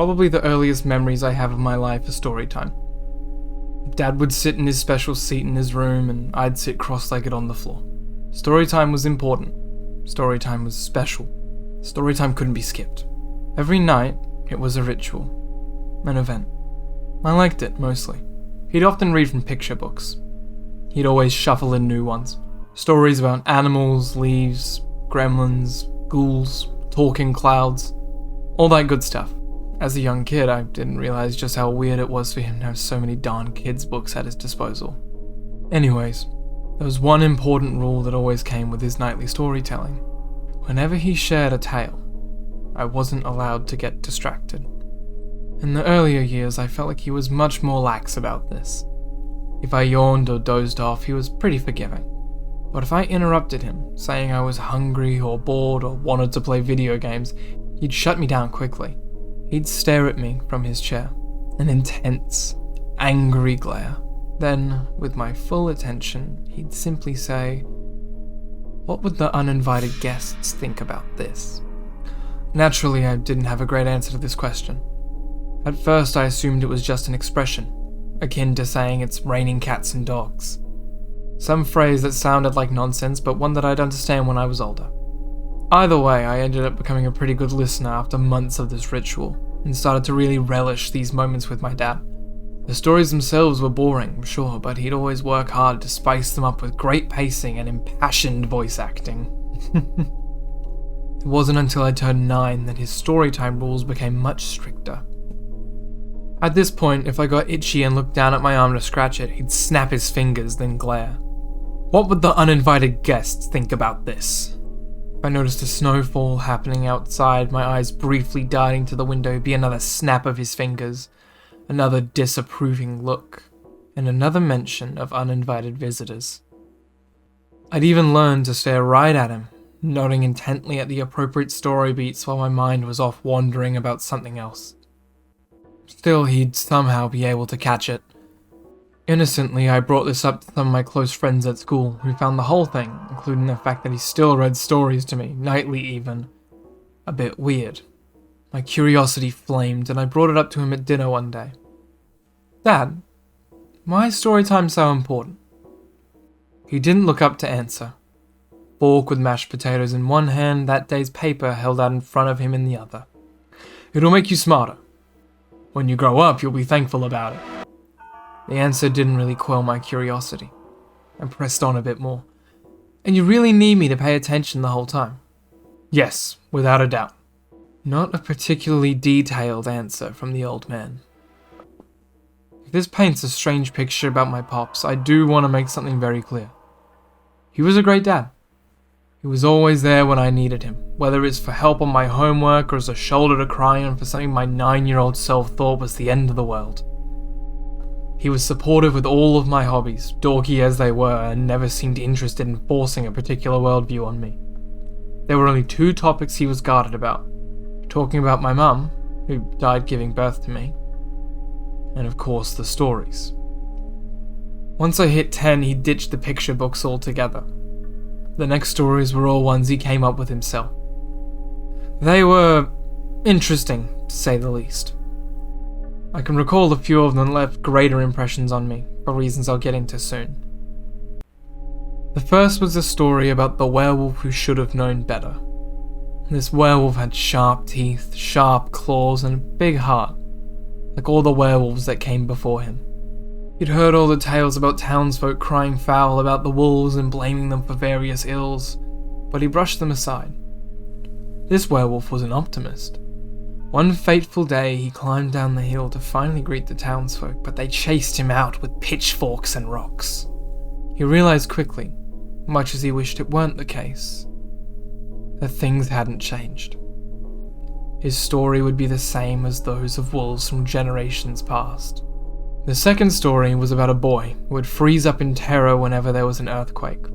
Probably the earliest memories I have of my life are story time. Dad would sit in his special seat in his room and I'd sit cross-legged on the floor. Story time was important. Story time was special. Story time couldn't be skipped. Every night, it was a ritual. An event. I liked it, mostly. He'd often read from picture books. He'd always shuffle in new ones. Stories about animals, leaves, gremlins, ghouls, talking clouds, all that good stuff. As a young kid, I didn't realize just how weird it was for him to have so many darn kids' books at his disposal. Anyways, there was one important rule that always came with his nightly storytelling. Whenever he shared a tale, I wasn't allowed to get distracted. In the earlier years, I felt like he was much more lax about this. If I yawned or dozed off, he was pretty forgiving. But if I interrupted him, saying I was hungry or bored or wanted to play video games, he'd shut me down quickly. He'd stare at me from his chair, an intense, angry glare. Then, with my full attention, he'd simply say, "What would the uninvited guests think about this?" Naturally, I didn't have a great answer to this question. At first, I assumed it was just an expression, akin to saying it's raining cats and dogs. Some phrase that sounded like nonsense, but one that I'd understand when I was older. Either way, I ended up becoming a pretty good listener after months of this ritual, and started to really relish these moments with my dad. The stories themselves were boring, sure, but he'd always work hard to spice them up with great pacing and impassioned voice acting. It wasn't until I turned 9 that his storytime rules became much stricter. At this point, if I got itchy and looked down at my arm to scratch it, he'd snap his fingers, then glare. "What would the uninvited guests think about this?" If I noticed a snowfall happening outside, my eyes briefly darting to the window, be another snap of his fingers, another disapproving look, and another mention of uninvited visitors. I'd even learned to stare right at him, nodding intently at the appropriate story beats while my mind was off wandering about something else. Still, he'd somehow be able to catch it. Innocently, I brought this up to some of my close friends at school, who found the whole thing, including the fact that he still read stories to me, nightly even, a bit weird. My curiosity flamed, and I brought it up to him at dinner one day. "Dad, why is storytime so important?" He didn't look up to answer. Fork with mashed potatoes in one hand, that day's paper held out in front of him in the other. "It'll make you smarter. When you grow up, you'll be thankful about it." The answer didn't really quell my curiosity. I pressed on a bit more. "And you really need me to pay attention the whole time?" "Yes, without a doubt." Not a particularly detailed answer from the old man. If this paints a strange picture about my pops, I do want to make something very clear. He was a great dad. He was always there when I needed him, whether it's for help on my homework or as a shoulder to cry on for something my 9-year-old self thought was the end of the world. He was supportive with all of my hobbies, dorky as they were, and never seemed interested in forcing a particular worldview on me. There were only 2 topics he was guarded about: talking about my mum, who died giving birth to me, and of course the stories. Once I hit 10, he ditched the picture books altogether. The next stories were all ones he came up with himself. They were interesting, to say the least. I can recall a few of them that left greater impressions on me, for reasons I'll get into soon. The first was a story about the werewolf who should have known better. This werewolf had sharp teeth, sharp claws, and a big heart, like all the werewolves that came before him. He'd heard all the tales about townsfolk crying foul about the wolves and blaming them for various ills, but he brushed them aside. This werewolf was an optimist. One fateful day, he climbed down the hill to finally greet the townsfolk, but they chased him out with pitchforks and rocks. He realized quickly, much as he wished it weren't the case, that things hadn't changed. His story would be the same as those of wolves from generations past. The second story was about a boy who would freeze up in terror whenever there was an earthquake.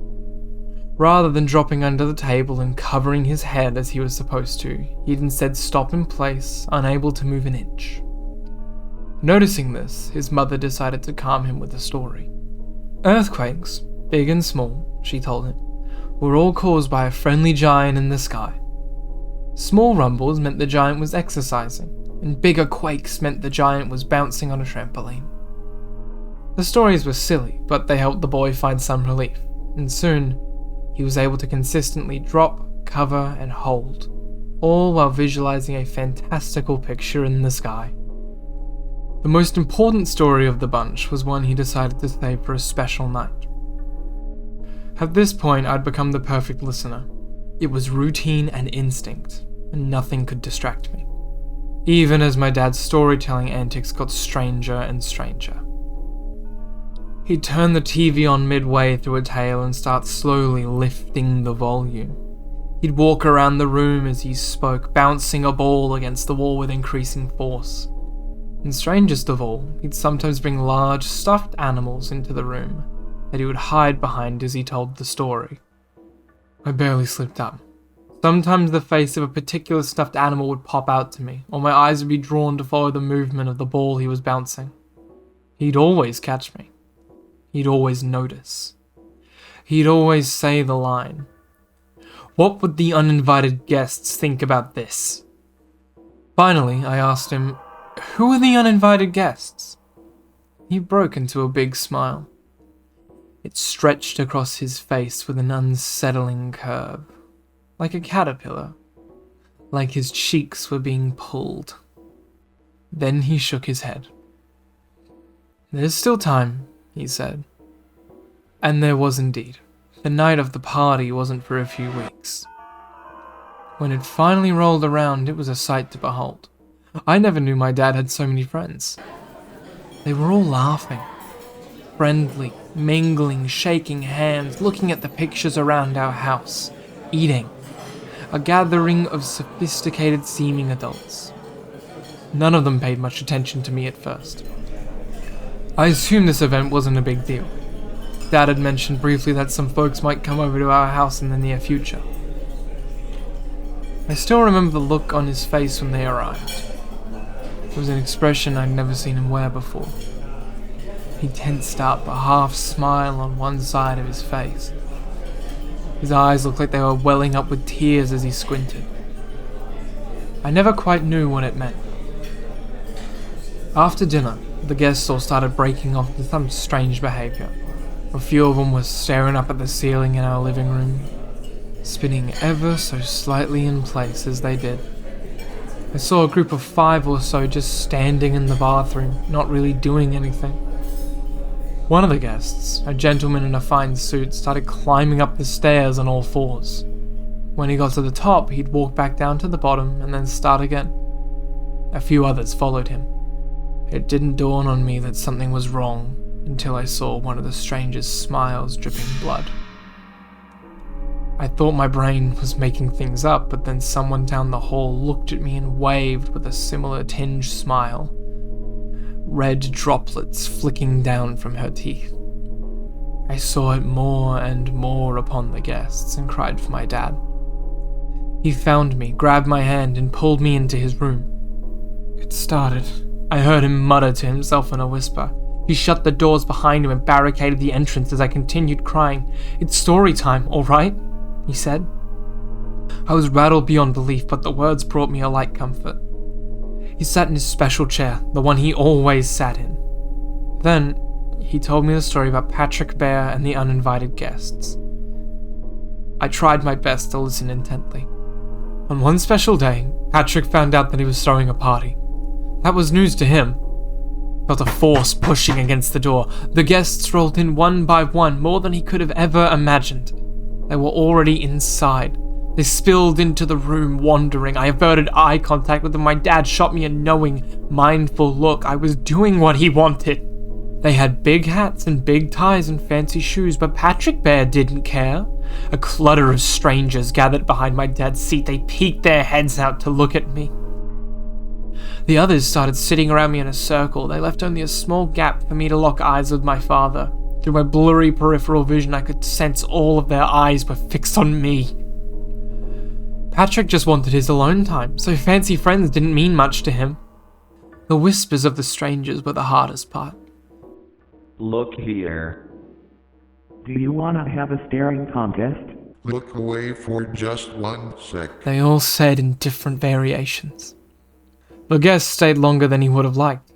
Rather than dropping under the table and covering his head as he was supposed to, he'd instead stop in place, unable to move an inch. Noticing this, his mother decided to calm him with a story. Earthquakes, big and small, she told him, were all caused by a friendly giant in the sky. Small rumbles meant the giant was exercising, and bigger quakes meant the giant was bouncing on a trampoline. The stories were silly, but they helped the boy find some relief, and soon, he was able to consistently drop, cover, and hold, all while visualizing a fantastical picture in the sky. The most important story of the bunch was one he decided to save for a special night. At this point, I'd become the perfect listener. It was routine and instinct, and nothing could distract me, even as my dad's storytelling antics got stranger and stranger. He'd turn the TV on midway through a tale and start slowly lifting the volume. He'd walk around the room as he spoke, bouncing a ball against the wall with increasing force. And strangest of all, he'd sometimes bring large, stuffed animals into the room that he would hide behind as he told the story. I barely slipped up. Sometimes the face of a particular stuffed animal would pop out to me, or my eyes would be drawn to follow the movement of the ball he was bouncing. He'd always catch me. He'd always notice. He'd always say the line, "What would the uninvited guests think about this?" Finally, I asked him, "Who are the uninvited guests?" He broke into a big smile. It stretched across his face with an unsettling curve, like a caterpillar, like his cheeks were being pulled. Then he shook his head. "There's still time," he said. And there was indeed. The night of the party wasn't for a few weeks. When it finally rolled around, it was a sight to behold. I never knew my dad had so many friends. They were all laughing, friendly, mingling, shaking hands, looking at the pictures around our house, eating. A gathering of sophisticated-seeming adults. None of them paid much attention to me at first. I assumed this event wasn't a big deal. Dad had mentioned briefly that some folks might come over to our house in the near future. I still remember the look on his face when they arrived. It was an expression I'd never seen him wear before. He tensed up, a half smile on one side of his face. His eyes looked like they were welling up with tears as he squinted. I never quite knew what it meant. After dinner, the guests all started breaking off with some strange behavior. A few of them were staring up at the ceiling in our living room, spinning ever so slightly in place as they did. I saw a group of 5 or so just standing in the bathroom, not really doing anything. One of the guests, a gentleman in a fine suit, started climbing up the stairs on all 4s. When he got to the top, he'd walk back down to the bottom and then start again. A few others followed him. It didn't dawn on me that something was wrong until I saw one of the stranger's smiles dripping blood. I thought my brain was making things up, but then someone down the hall looked at me and waved with a similar tinged smile. Red droplets flicking down from her teeth. I saw it more and more upon the guests and cried for my dad. He found me, grabbed my hand, and pulled me into his room. It started. I heard him mutter to himself in a whisper. He shut the doors behind him and barricaded the entrance as I continued crying. "It's story time, all right?" he said. I was rattled beyond belief, but the words brought me a light comfort. He sat in his special chair, the one he always sat in. Then, he told me the story about Patrick Bear and the uninvited guests. I tried my best to listen intently. On one special day, Patrick found out that he was throwing a party. That was news to him. Felt a force pushing against the door. The guests rolled in one by one, more than he could have ever imagined. They were already inside. They spilled into the room, wandering. I averted eye contact with them. My dad shot me a knowing, mindful look. I was doing what he wanted. They had big hats and big ties and fancy shoes, but Patrick Bear didn't care. A clutter of strangers gathered behind my dad's seat. They peeked their heads out to look at me. The others started sitting around me in a circle. They left only a small gap for me to lock eyes with my father. Through my blurry peripheral vision, I could sense all of their eyes were fixed on me. Patrick just wanted his alone time, so fancy friends didn't mean much to him. The whispers of the strangers were the hardest part. Look here. Do you want to have a staring contest? Look away for just 1 sec. They all said in different variations. The guest stayed longer than he would have liked.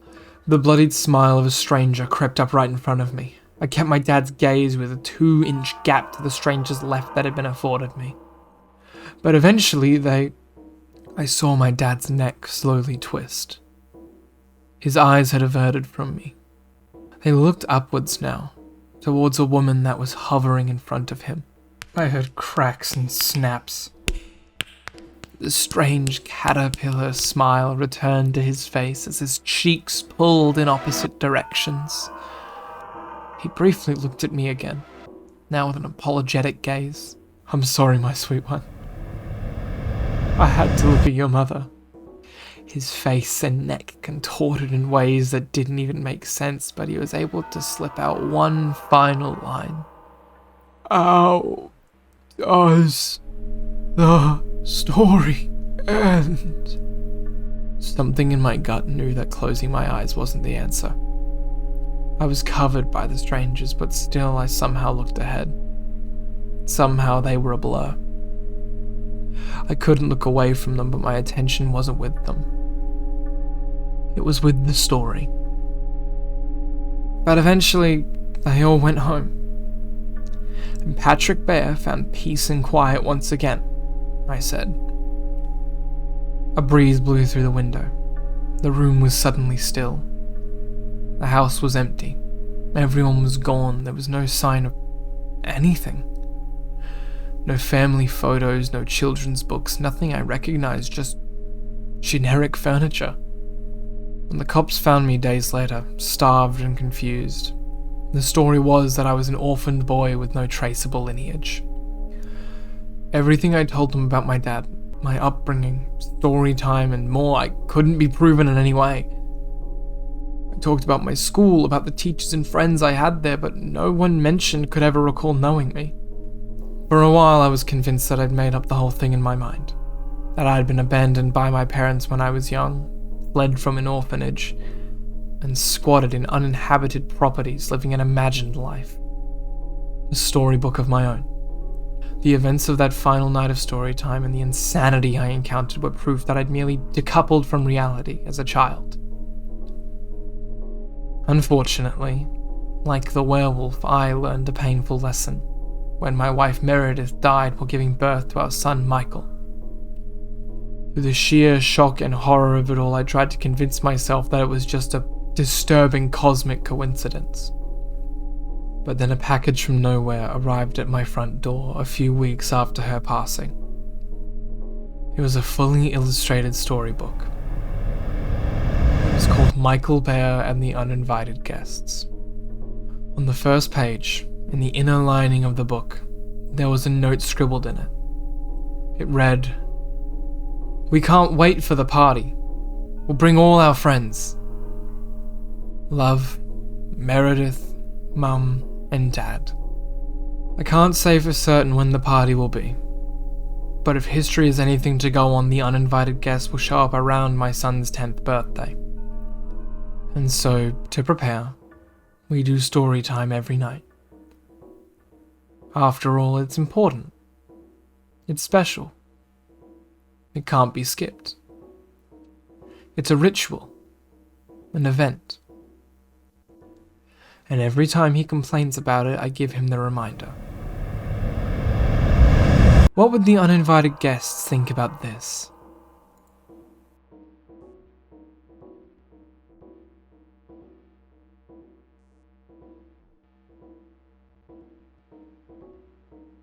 The bloodied smile of a stranger crept up right in front of me. I kept my dad's gaze with a 2-inch gap to the stranger's left that had been afforded me. But eventually I saw my dad's neck slowly twist. His eyes had averted from me. They looked upwards now, towards a woman that was hovering in front of him. I heard cracks and snaps. The strange caterpillar smile returned to his face as his cheeks pulled in opposite directions. He briefly looked at me again, now with an apologetic gaze. "I'm sorry, my sweet one. I had to look at your mother." His face and neck contorted in ways that didn't even make sense, but he was able to slip out one final line. "How does the story end?" Something in my gut knew that closing my eyes wasn't the answer. I was covered by the strangers, but still I somehow looked ahead. Somehow they were a blur. I couldn't look away from them, but my attention wasn't with them. It was with the story. But eventually, they all went home. And Patrick Bear found peace and quiet once again, I said. A breeze blew through the window. The room was suddenly still. The house was empty. Everyone was gone. There was no sign of anything. No family photos, no children's books, nothing I recognized, just generic furniture. When the cops found me days later, starved and confused, the story was that I was an orphaned boy with no traceable lineage. Everything I told them about my dad, my upbringing, story time, and more, I couldn't be proven in any way. I talked about my school, about the teachers and friends I had there, but no one mentioned could ever recall knowing me. For a while I was convinced that I'd made up the whole thing in my mind, that I had been abandoned by my parents when I was young, fled from an orphanage, and squatted in uninhabited properties living an imagined life. A storybook of my own. The events of that final night of Storytime and the insanity I encountered were proof that I'd merely decoupled from reality as a child. Unfortunately, like the werewolf, I learned a painful lesson when my wife Meredith died while giving birth to our son Michael. Through the sheer shock and horror of it all, I tried to convince myself that it was just a disturbing cosmic coincidence. But then a package from nowhere arrived at my front door a few weeks after her passing. It was a fully illustrated storybook. It was called Michael Bear and the Uninvited Guests. On the first page, in the inner lining of the book, there was a note scribbled in it. It read, "We can't wait for the party. We'll bring all our friends. Love, Meredith, Mum, and Dad. I can't say for certain when the party will be, but if history is anything to go on, the uninvited guests will show up around my son's 10th birthday. And so, to prepare, we do story time every night. After all, it's important. It's special. It can't be skipped. It's a ritual, an event. And every time he complains about it, I give him the reminder." What would the uninvited guests think about this?